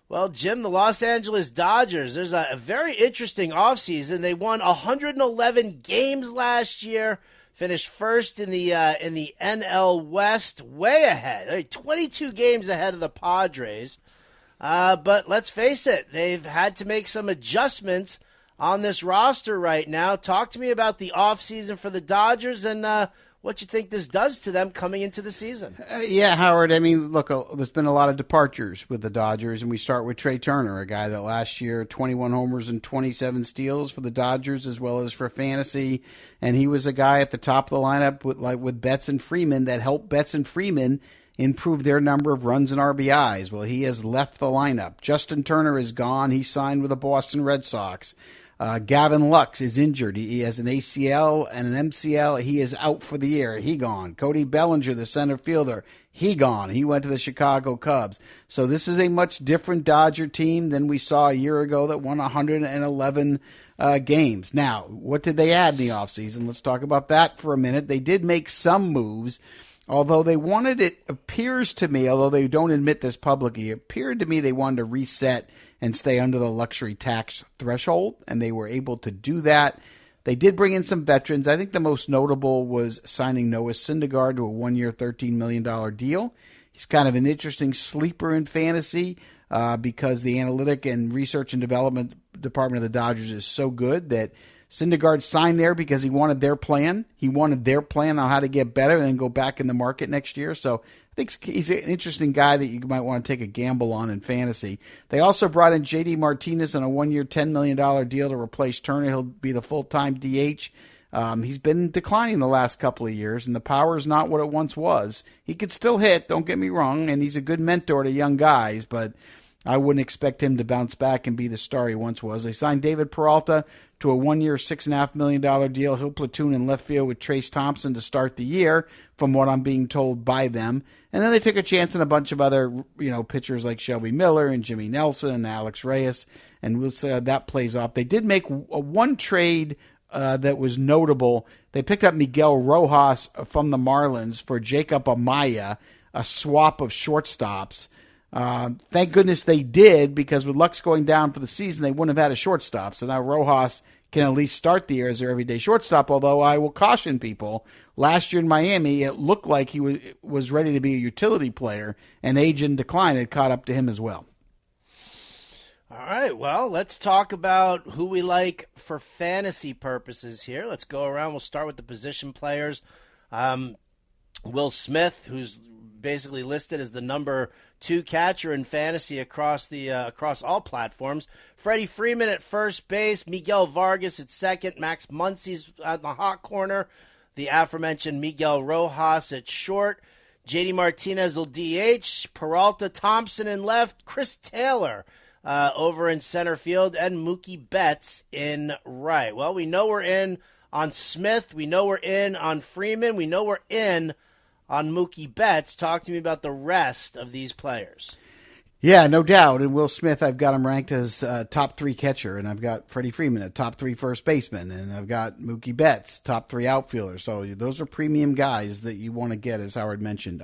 Well, Jim, the Los Angeles Dodgers, there's a very interesting offseason. They won 111 games last year, finished first in the NL West, way ahead, 22 games ahead of the Padres. But let's face it, they've had to make some adjustments on this roster right now. Talk to me about the offseason for the Dodgers and what you think this does to them coming into the season. Yeah, Howard, I mean, look, there's been a lot of departures with the Dodgers, and we start with Trey Turner, a guy that last year 21 homers and 27 steals for the Dodgers as well as for fantasy, and he was a guy at the top of the lineup with Betts and Freeman that helped Betts and Freeman improve their number of runs and RBIs. Well, he has left the lineup. Justin Turner is gone. He signed with the Boston Red Sox. Gavin Lux is injured. He has an ACL and an MCL. He is out for the year. He gone. Cody Bellinger, the center fielder, he gone. He went to the Chicago Cubs. So this is a much different Dodger team than we saw a year ago that won 111 games. Now, what did they add in the offseason? Let's talk about that for a minute. They did make some moves. Although they wanted, it appears to me, although they don't admit this publicly, it appeared to me they wanted to reset and stay under the luxury tax threshold, and they were able to do that. They did bring in some veterans. I think the most notable was signing Noah Syndergaard to a one-year, $13 million deal. He's kind of an interesting sleeper in fantasy because the analytic and research and development department of the Dodgers is so good that Syndergaard signed there because he wanted their plan. He wanted their plan on how to get better and then go back in the market next year. So I think he's an interesting guy that you might want to take a gamble on in fantasy. They also brought in J.D. Martinez on a one-year, $10 million deal to replace Turner. He'll be the full-time DH. He's been declining the last couple of years, and the power is not what it once was. He could still hit, don't get me wrong, and he's a good mentor to young guys, but I wouldn't expect him to bounce back and be the star he once was. They signed David Peralta to a one-year, $6.5 million deal. He'll platoon in left field with Trace Thompson to start the year, from what I'm being told by them. And then they took a chance on a bunch of other, pitchers like Shelby Miller and Jimmy Nelson and Alex Reyes, and we'll see how that plays off. They did make one trade that was notable. They picked up Miguel Rojas from the Marlins for Jacob Amaya, a swap of shortstops. Thank goodness they did, because with Lux going down for the season, they wouldn't have had a shortstop. So now Rojas can at least start the year as their everyday shortstop, although I will caution people, last year in Miami, it looked like he was ready to be a utility player, and age and decline had caught up to him as well. All right, well, let's talk about who we like for fantasy purposes here. Let's go around. We'll start with the position players. Will Smith, who's basically listed as the number 2 catcher in fantasy across all platforms. Freddie Freeman at first base, Miguel Vargas at second, Max Muncy's at the hot corner, the aforementioned Miguel Rojas at short, JD Martinez will DH, Peralta, Thompson in left, Chris Taylor over in center field, and Mookie Betts in right. Well, we know we're in on Smith, we know we're in on Freeman, we know we're in on Mookie Betts. Talk to me about the rest of these players. Yeah, no doubt. And Will Smith, I've got him ranked as top 3 catcher, and I've got Freddie Freeman at top 3 first baseman, and I've got Mookie Betts, top 3 outfielder. So those are premium guys that you want to get, as Howard mentioned.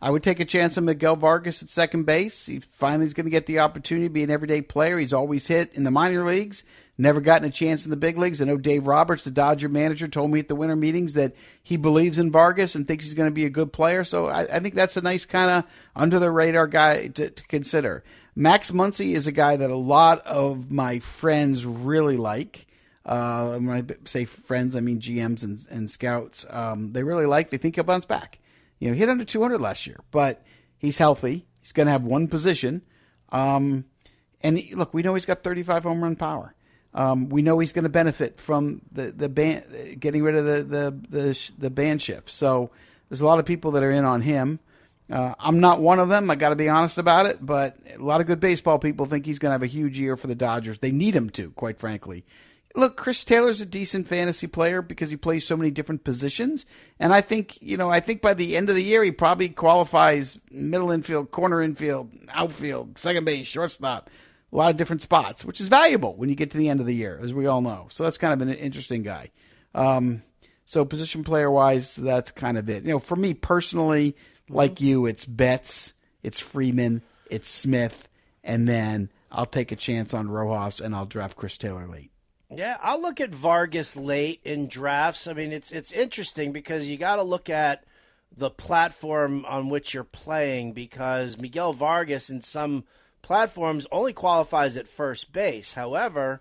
I would take a chance on Miguel Vargas at second base. He finally is going to get the opportunity to be an everyday player. He's always hit in the minor leagues, never gotten a chance in the big leagues. I know Dave Roberts, the Dodger manager, told me at the winter meetings that he believes in Vargas and thinks he's going to be a good player. So I think that's a nice kind of under-the-radar guy to consider. Max Muncy is a guy that a lot of my friends really like. When I say friends, I mean GMs and scouts. They really like. They think he'll bounce back. He hit under 200 last year, but he's healthy. He's going to have one position. And look, we know he's got 35 home run power. We know he's going to benefit from the band, getting rid of the band shift. So there's a lot of people that are in on him. I'm not one of them. I got to be honest about it, but a lot of good baseball people think he's going to have a huge year for the Dodgers. They need him to, quite frankly. Look, Chris Taylor's a decent fantasy player because he plays so many different positions. And I think by the end of the year, he probably qualifies middle infield, corner infield, outfield, second base, shortstop, a lot of different spots, which is valuable when you get to the end of the year, as we all know. So that's kind of an interesting guy. So position player wise, that's kind of it. For me personally, like you, it's Betts, it's Freeman, it's Smith, and then I'll take a chance on Rojas and I'll draft Chris Taylor late. Yeah, I'll look at Vargas late in drafts. I mean, it's interesting because you got to look at the platform on which you're playing, because Miguel Vargas in some platforms only qualifies at first base. However,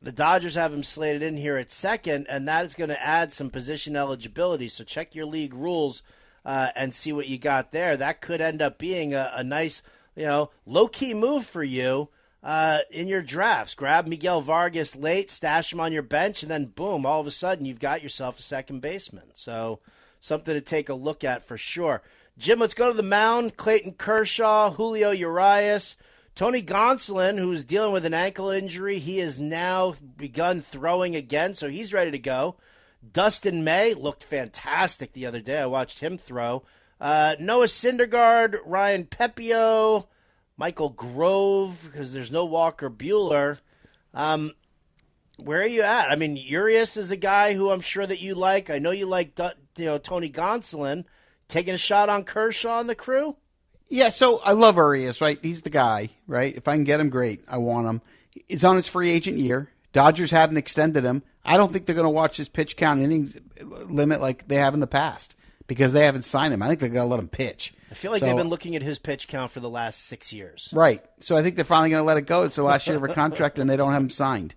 the Dodgers have him slated in here at second, and that is going to add some position eligibility. So check your league rules and see what you got there. That could end up being a nice, low-key move for you in your drafts. Grab Miguel Vargas late, stash him on your bench, and then boom, all of a sudden you've got yourself a second baseman. So something to take a look at for sure. Jim, let's go to the mound. Clayton Kershaw, Julio Urias, Tony Gonsolin, who's dealing with an ankle injury. He has now begun throwing again, so he's ready to go. Dustin May looked fantastic the other day. I watched him throw. Noah Syndergaard, Ryan Pepio, Michael Grove, because there's no Walker Buehler. Where are you at? I mean, Urias is a guy who I'm sure that you like. I know you like Tony Gonsolin. Taking a shot on Kershaw and the crew? Yeah, so I love Urias, right? He's the guy, right? If I can get him, great. I want him. It's on his free agent year. Dodgers haven't extended him. I don't think they're going to watch his pitch count innings limit like they have in the past because they haven't signed him. I think they're going to let him pitch. I feel like they've been looking at his pitch count for the last 6 years. Right. So I think they're finally going to let it go. It's the last year of a contract, and they don't have him signed.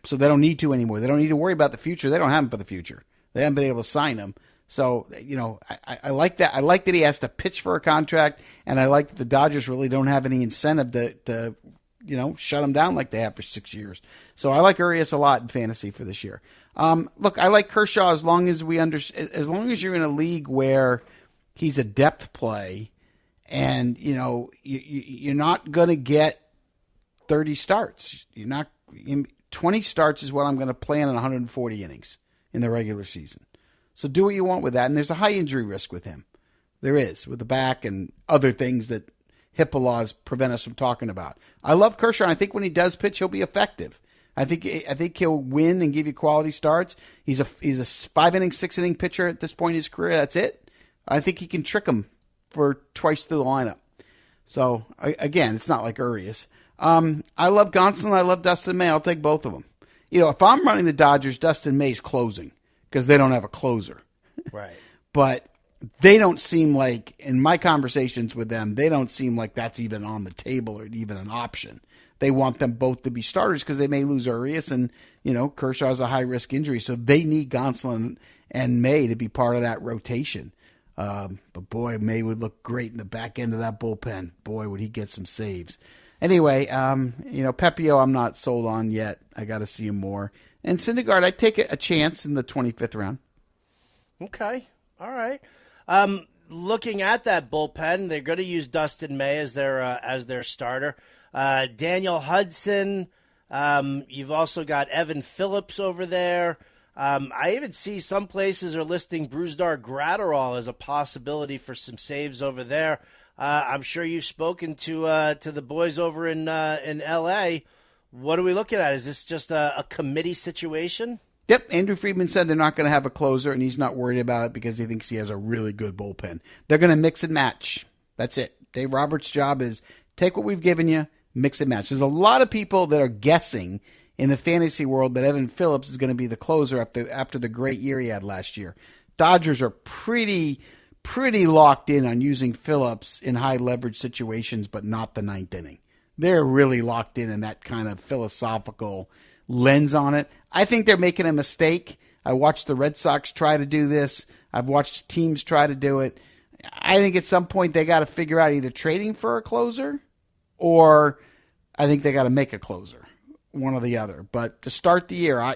So they don't need to anymore. They don't need to worry about the future. They don't have him for the future. They haven't been able to sign him. So, I like that. I like that he has to pitch for a contract, and I like that the Dodgers really don't have any incentive to shut him down like they have for 6 years. So I like Urias a lot in fantasy for this year. Look, I like Kershaw as long as as long as you're in a league where he's a depth play, and you're not going to get 30 starts. 20 starts is what I'm going to plan in 140 innings in the regular season. So do what you want with that. And there's a high injury risk with him. There is, with the back and other things that HIPAA laws prevent us from talking about. I love Kershaw. I think when he does pitch, he'll be effective. I think he'll win and give you quality starts. He's a 5-inning, 6-inning pitcher at this point in his career. That's it. I think he can trick him for twice through the lineup. So, again, it's not like Urias. I love Gonsolin. I love Dustin May. I'll take both of them. If I'm running the Dodgers, Dustin May's closing because they don't have a closer. Right. But they don't seem like, in my conversations with them, they don't seem like that's even on the table or even an option. They want them both to be starters because they may lose Urias, and Kershaw's a high-risk injury, so they need Gonsolin and May to be part of that rotation. But boy, May would look great in the back end of that bullpen. Boy, would he get some saves. Anyway, Pepio I'm not sold on yet. I got to see him more. And Syndergaard, I'd take a chance in the 25th round. Okay. All right. Looking at that bullpen, they're going to use Dustin May as their starter. Daniel Hudson. You've also got Evan Phillips over there. I even see some places are listing Brusdar Graterol as a possibility for some saves over there. I'm sure you've spoken to the boys over in L.A. What are we looking at? Is this just a committee situation? Yep, Andrew Friedman said they're not going to have a closer, and he's not worried about it because he thinks he has a really good bullpen. They're going to mix and match. That's it. Dave Roberts' job is take what we've given you, mix and match. There's a lot of people that are guessing in the fantasy world that Evan Phillips is going to be the closer after the great year he had last year. Dodgers are pretty locked in on using Phillips in high leverage situations, but not the ninth inning. They're really locked in that kind of philosophical lens on it. I think they're making a mistake. I watched the Red Sox try to do this. I've watched teams try to do it. I think at some point they got to figure out either trading for a closer or I think they got to make a closer, one or the other. But to start the year,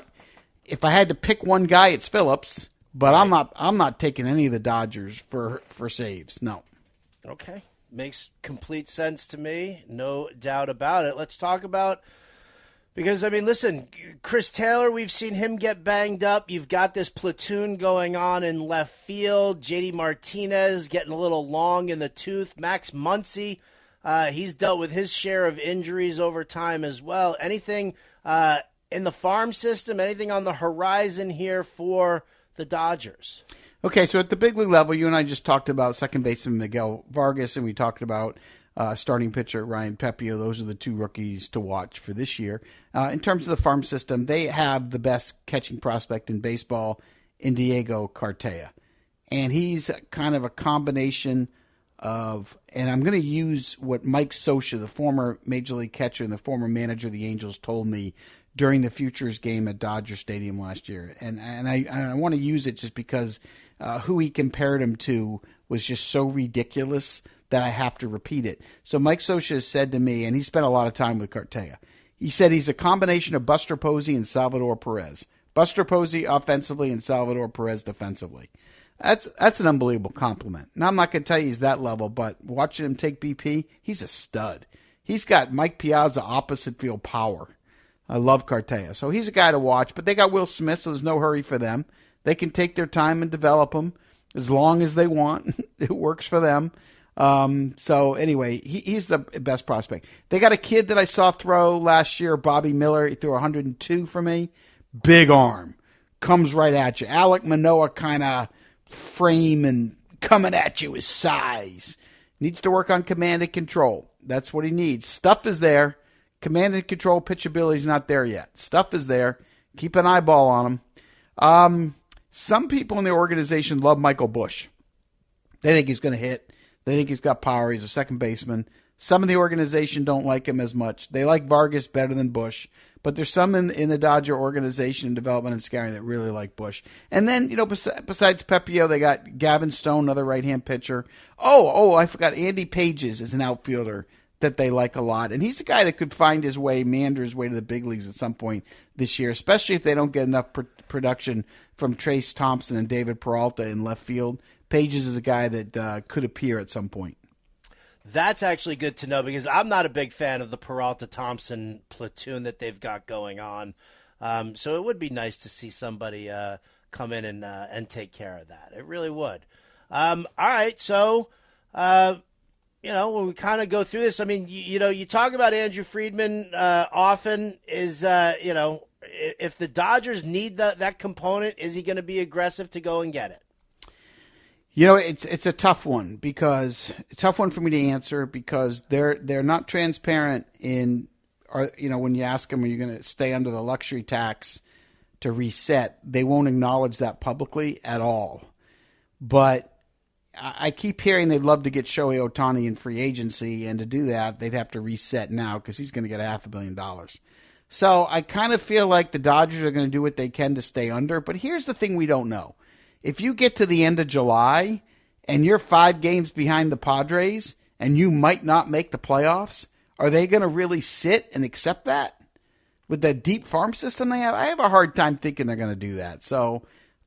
if I had to pick one guy, it's Phillips. But right. I'm not taking any of the Dodgers for saves. No. Okay. Makes complete sense to me. No doubt about it. Let's talk about, because, listen, Chris Taylor, we've seen him get banged up. You've got this platoon going on in left field. JD Martinez getting a little long in the tooth. Max Muncy, he's dealt with his share of injuries over time as well. Anything in the farm system, anything on the horizon here for the Dodgers? Okay, so at the big league level, you and I just talked about second baseman Miguel Vargas, and we talked about starting pitcher Ryan Pepio. Those are the two rookies to watch for this year. In terms of the farm system, they have the best catching prospect in baseball in Diego Cartaya. And he's kind of a combination of, and I'm going to use what Mike Scioscia, the former Major League catcher and the former manager of the Angels, told me during the Futures game at Dodger Stadium last year. And I want to use it just because who he compared him to was just so ridiculous that I have to repeat it. So Mike Scioscia said to me, and he spent a lot of time with Cartaya, he said he's a combination of Buster Posey and Salvador Perez. Buster Posey offensively and Salvador Perez defensively. That's an unbelievable compliment. Now, I'm not going to tell you he's that level, but watching him take BP, he's a stud. He's got Mike Piazza opposite field power. I love Cartaya. So he's a guy to watch, but they got Will Smith, so there's no hurry for them. They can take their time and develop him as long as they want. It works for them. So anyway, he's the best prospect. They got a kid that I saw throw last year, Bobby Miller. He threw 102 for me. Big arm. Comes right at you. Alek Manoah kind of frame and coming at you with size. Needs to work on command and control. That's what he needs. Stuff is there. Command and control pitchability's not there yet. Stuff is there. Keep an eyeball on him. Some people in the organization love Michael Busch. They think he's going to hit. They think he's got power. He's a second baseman. Some of the organization don't like him as much. They like Vargas better than Busch. But there's some in the Dodger organization and development and scouting that really like Busch. And then, besides Pepio, they got Gavin Stone, another right-hand pitcher. Oh, I forgot. Andy Pages is an outfielder that they like a lot. And he's a guy that could find his way, meander his way to the big leagues at some point this year, especially if they don't get enough production from Trace Thompson and David Peralta in left field. Pages is a guy that could appear at some point. That's actually good to know because I'm not a big fan of the Peralta-Thompson platoon that they've got going on. So it would be nice to see somebody come in and take care of that. It really would. All right, so when we kind of go through this, I mean, you talk about Andrew Friedman often. Is if the Dodgers need that component, is he going to be aggressive to go and get it? It's a tough one for me to answer because they're not transparent when you ask them, are you going to stay under the luxury tax to reset? They won't acknowledge that publicly at all. But I keep hearing they'd love to get Shohei Ohtani in free agency, and to do that, they'd have to reset now because he's going to get $500 million. So I kind of feel like the Dodgers are going to do what they can to stay under. But here's the thing we don't know. If you get to the end of July and you're 5 games behind the Padres and you might not make the playoffs, are they going to really sit and accept that? With the deep farm system they have, I have a hard time thinking they're going to do that. So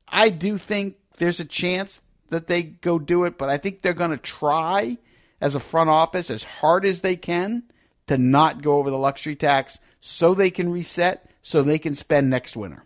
I do think there's a chance that they go do it, but I think they're going to try as a front office as hard as they can to not go over the luxury tax so they can reset, so they can spend next winter.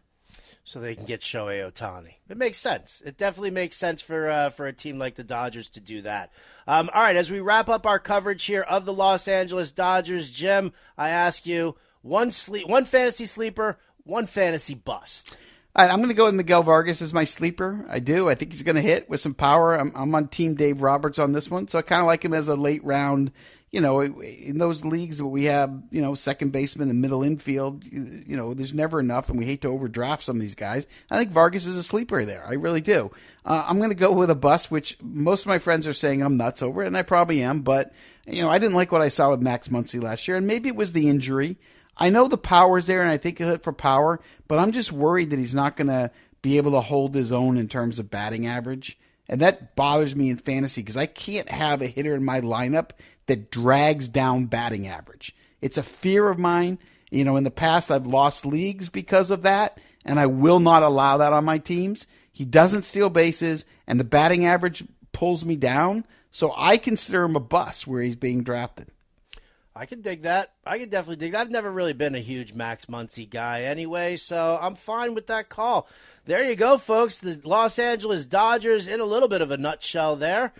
So they can get Shohei Ohtani. It makes sense. It definitely makes sense for a team like the Dodgers to do that. All right, as we wrap up our coverage here of the Los Angeles Dodgers, Jim, I ask you, one fantasy sleeper, one fantasy bust. All right, I'm going to go with Miguel Vargas as my sleeper. I do. I think he's going to hit with some power. I'm on Team Dave Roberts on this one, so I kind of like him as a late round. In those leagues that we have, second baseman and middle infield, there's never enough, and we hate to overdraft some of these guys. I think Vargas is a sleeper there. I really do. I'm going to go with a bust, which most of my friends are saying I'm nuts over it, and I probably am. But, I didn't like what I saw with Max Muncy last year, and maybe it was the injury. I know the power's there, and I think he'll hit for power, but I'm just worried that he's not going to be able to hold his own in terms of batting average. And that bothers me in fantasy because I can't have a hitter in my lineup that drags down batting average. It's a fear of mine. In the past, I've lost leagues because of that, and I will not allow that on my teams. He doesn't steal bases, and the batting average pulls me down, so I consider him a bust where he's being drafted. I can dig that. I can definitely dig that. I've never really been a huge Max Muncy guy anyway, so I'm fine with that call. There you go, folks. The Los Angeles Dodgers in a little bit of a nutshell there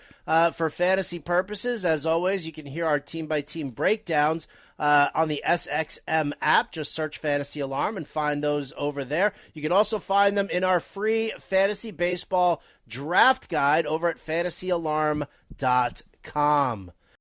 for fantasy purposes. As always, you can hear our team-by-team breakdowns on the SXM app. Just search Fantasy Alarm and find those over there. You can also find them in our free fantasy baseball draft guide over at fantasyalarm.com.